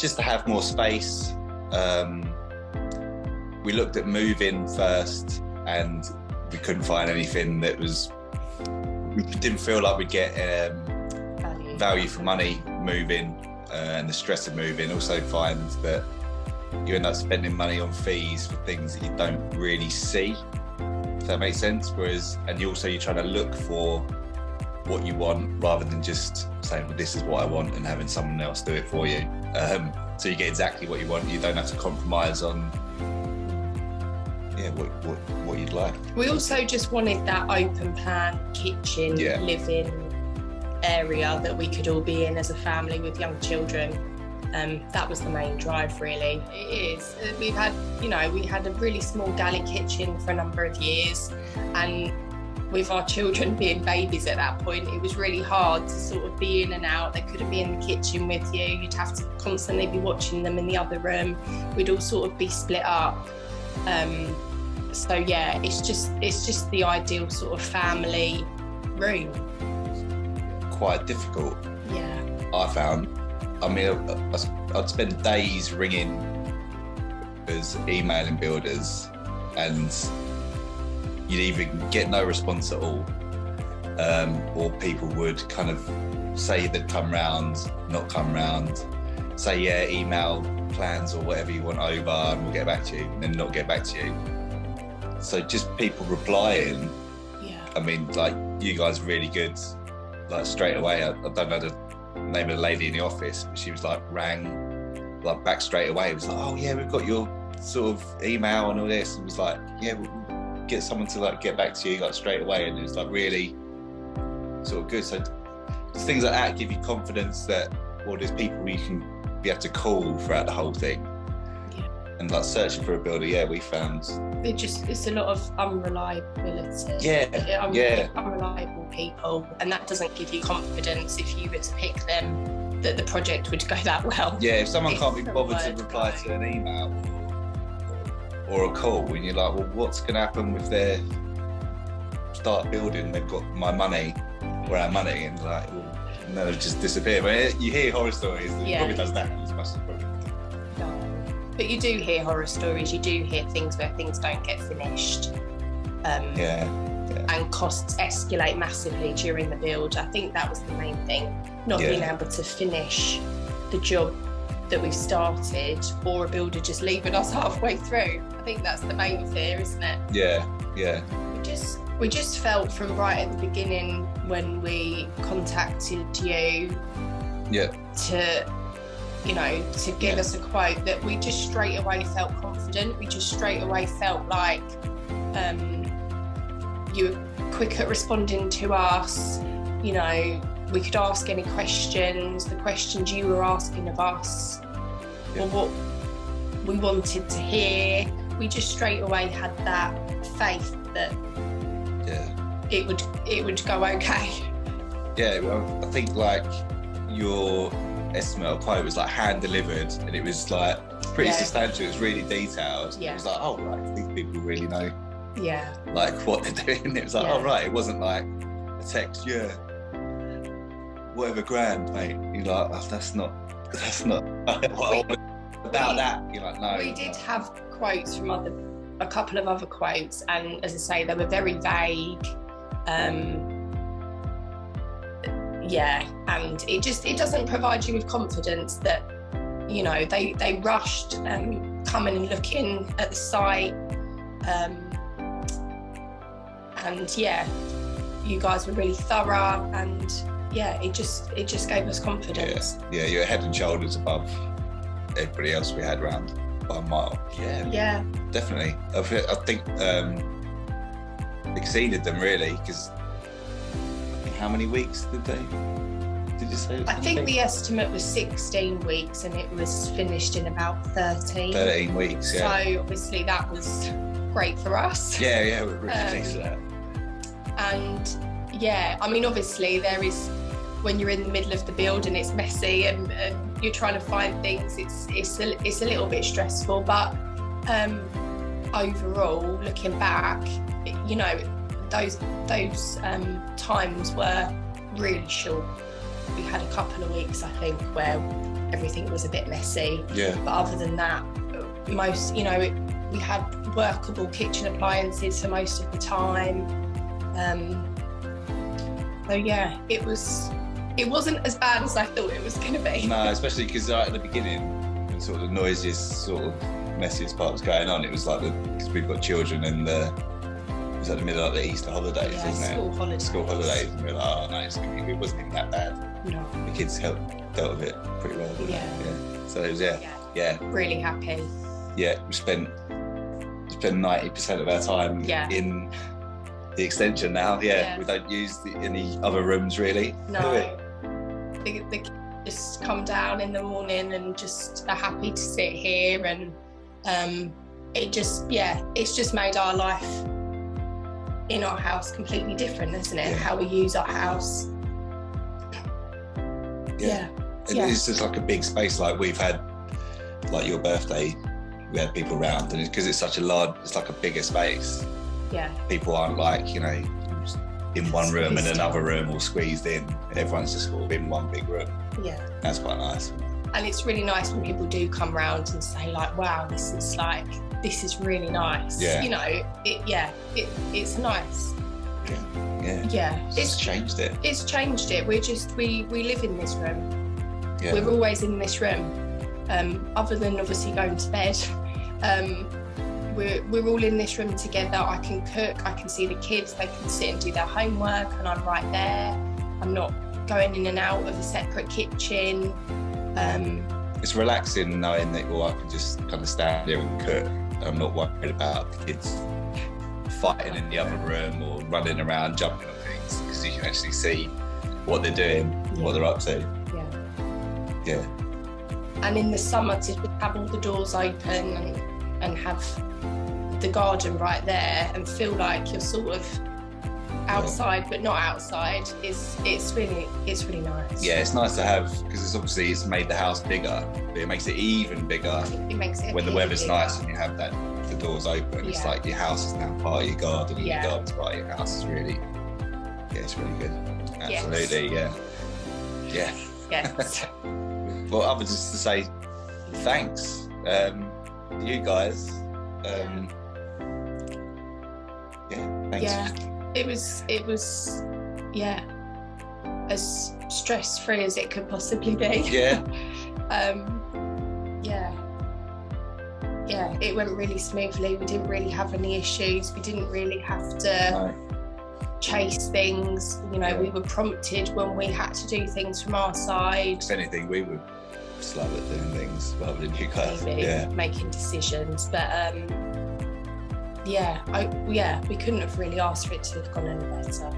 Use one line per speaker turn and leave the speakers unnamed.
just to have more space. We looked at moving first, and we couldn't find anything that was. We didn't feel like we'd get value for money moving, and the stress of moving. Also, find that you end up spending money on fees for things that you don't really see. If that makes sense. Whereas, and you're trying to look for what you want rather than just saying, well, this is what I want, and having someone else do it for you. So you get exactly what you want. You don't have to compromise on what you'd like.
We also just wanted that open plan kitchen, living area that we could all be in as a family with young children. That was the main drive, really. It is. We had a really small galley kitchen for a number of years, and with our children being babies at that point, it was really hard to sort of be in and out. They couldn't be in the kitchen with you. You'd have to constantly be watching them in the other room. We'd all sort of be split up. So yeah, it's just the ideal sort of family room.
Quite difficult.
Yeah.
I found. I mean, I'd spend days ringing, emailing builders, and you'd either get no response at all, or people would kind of say they'd come round, not come round, say, yeah, email plans or whatever you want over and we'll get back to you, and then not get back to you. So just people replying.
Yeah.
I mean, like, you guys are really good, like, straight away. I don't know the name of the lady in the office, but she was like, rang like back straight away. It was like, oh yeah, we've got your sort of email and all this. And it was like, yeah, we'll get someone to like get back to you like straight away. And it was like really sort of good. So things like that give you confidence that, well, there's people you can be able to call throughout the whole thing.
Yeah.
And like searching for a builder, we found
it's a lot of unreliability. Unreliable people, and that doesn't give you confidence if you were to pick them that the project would go that well.
Yeah, if someone can't be bothered to reply to an email or a call, and you're like, well, what's going to happen if they start building? They've got my money or our money, and like, well, and then they just disappear. But you hear horror stories. It probably doesn't happen as much as probably.
But you do hear horror stories. You do hear things where things don't get finished. And costs escalate massively during the build. I think that was the main thing, not being able to finish the job that we've started, or a builder just leaving us halfway through. I think that's the main fear, isn't it?
Yeah.
We just felt from right at the beginning when we contacted you to give us a quote, that we just straight away felt confident. We just straight away felt like you were quick at responding to us. You know, we could ask any questions, the questions you were asking of us, or what we wanted to hear. We just straight away had that faith that it would go okay. Yeah,
well, I think like your estimate or quote was like hand delivered, and it was like pretty substantial. It was really detailed. It was like, oh right, these people really know like what they're doing. It was like, oh right, it wasn't like a text, whatever grand, mate. You're like, oh, that's not about that. You're like, no. We did have quotes from a couple of other quotes, and as I say, they were very vague. And it doesn't provide you with confidence that, you know, they rushed coming and looking at the site, and you guys were really thorough, and it just gave us confidence. Yeah, you're head and shoulders above everybody else we had around by a mile. Yeah, definitely. I think exceeded them really, because how many weeks did you say? I think the estimate was 16 weeks, and it was finished in about 13 weeks. So obviously that was great for us. We're really pleased with that. And I mean, obviously there is, when you're in the middle of the build and it's messy and you're trying to find things, it's a little bit stressful, but overall, looking back, you know, those times were really short. We had a couple of weeks, I think, where
everything was a bit messy.
Yeah.
But other than that, most, you know, we had workable kitchen appliances for most of the time. So yeah, it wasn't as bad as I thought it was going to be.
No, especially because at the beginning, when sort of the noisiest, sort of messiest part was going on, it was like because we've got children and it was at the middle of the Easter holidays, wasn't it?
School holidays.
And we were like, oh no, it wasn't even that bad.
No.
The kids dealt with it pretty well.
Yeah.
So it was, yeah.
Really happy.
Yeah, we spent 90% of our time in the extension now. Yeah. We don't use any other rooms really.
No. The kids just come down in the morning and just are happy to sit here, and it's just made our life in our house completely different, isn't it? How we use our house.
It's just like a big space. Like we've had, like your birthday, we had people around, and because it's such a large, it's like a bigger space.
Yeah.
People aren't like, you know, in one room and another room all squeezed in. Everyone's just sort of in one big room.
Yeah.
That's quite nice.
And it's really nice when people do come round and say like, wow, this is really nice.
Yeah.
You know, it's nice.
Yeah. It's changed it.
It's changed it. We live in this room.
Yeah.
We're always in this room. Other than obviously going to bed. We're all in this room together. I can cook, I can see the kids, they can sit and do their homework, and I'm right there. I'm not going in and out of a separate kitchen.
It's relaxing knowing that I can just kind of stand there and cook. I'm not worried about the kids fighting in the other room or running around, jumping on things, because you can actually see what they're doing, what they're up to. Yeah.
And in the summer, to have all the doors open and have the garden right there and feel like you're sort of outside but not outside, it's really nice.
Yeah, it's nice to have, because it's made the house bigger, but it makes it even bigger.
It makes it
when the weather's nice and you have the doors open. It's like your house is now part of your garden, and your garden's part of your house. It's really good. Absolutely, yes.
Yes.
Well, other just to say thanks, you guys. Thanks.
Yeah, it was as stress-free as it could possibly be. It went really smoothly. We didn't really have any issues. We didn't really have to chase things. You know, we were prompted when we had to do things from our side.
If anything, we were slow at doing things rather than you guys.
Making decisions. But we couldn't have really asked for it to have gone any better.